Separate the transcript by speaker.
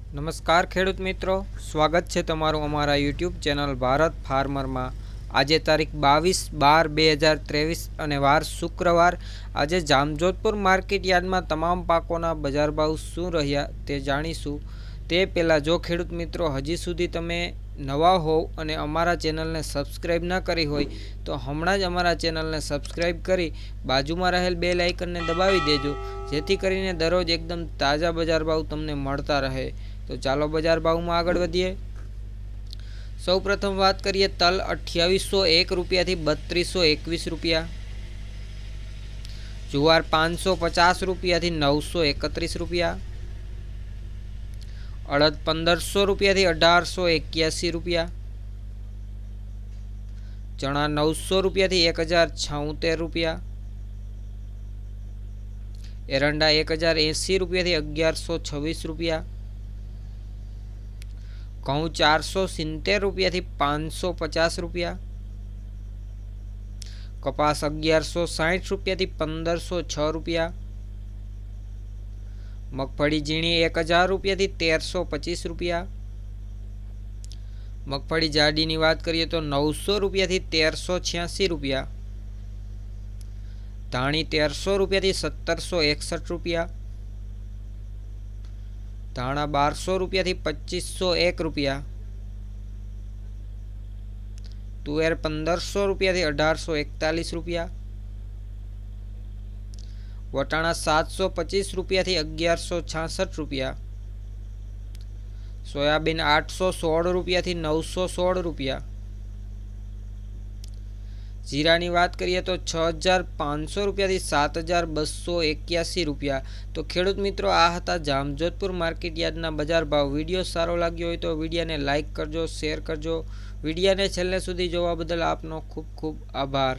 Speaker 1: નમસ્કાર ખેડૂત મિત્રો, સ્વાગત છે તમારું અમારા યુટ્યુબ ચેનલ ભારત ફાર્મરમાં। આજે તારીખ 22/12/2023 અને વાર શુક્રવાર। આજે જામજોધપુર માર્કેટ યાર્ડમાં તમામ પાકોના બજાર ભાવ શું રહ્યા તે જાણીશું। તે પહેલાં જો ખેડૂત મિત્રો હજી સુધી તમે નવા હોવ અને અમારા ચેનલને સબસ્ક્રાઈબ ન કરી હોય તો હમણાં જ અમારા ચેનલને સબસ્ક્રાઈબ કરી બાજુમાં રહેલ બેલ આઇકનને દબાવી દેજો, જેથી કરીને દરરોજ એકદમ તાજા બજાર ભાવ તમને મળતા રહે। તો ચાલો બજાર ભાવમાં આગળ વધીએ। સૌપ્રથમ વાત કરીએ તલ 2801 રૂપિયાથી 3221 રૂપિયા, જુવાર 550 રૂપિયાથી 931 રૂપિયા, અડદ 1500 રૂપિયાથી 1881 રૂપિયા, ચણા 900 રૂપિયાથી 1076 રૂપિયા, એરંડા 1080 રૂપિયાથી 1126 રૂપિયા, ઘઉં 470 રૂપિયાથી 550 રૂપિયા, કપાસ 1160 રૂપિયાથી 1506 રૂપિયા, મગફળી ઝીણી 1000 રૂપિયાથી 1325 રૂપિયા, મગફળી જાડીની વાત કરીએ તો 900 રૂપિયાથી 1386 રૂપિયા, ધાણી 1300 રૂપિયાથી 1761 રૂપિયા, ધાણા 1200 રૂપિયાથી 2501 રૂપિયા, તુવેર 1500 રૂપિયાથી 1841 રૂપિયા, વટાણા 725 રૂપિયાથી 1166 રૂપિયા, સોયાબીન 816 રૂપિયાથી 916 રૂપિયા, જીરાની વાત કરીએ તો 6500 રૂપિયાથી 7281 રૂપિયા। તો ખેડૂત મિત્રો, આ હતા જામજોધપુર માર્કેટ યાર્ડના બજાર ભાવ। વિડીયો સારો લાગ્યો હોય તો વિડીયોને લાઇક કરજો, શેર કરજો। વિડીયોને છેલ્લે સુધી જોવા બદલ આપનો ખૂબ ખૂબ આભાર।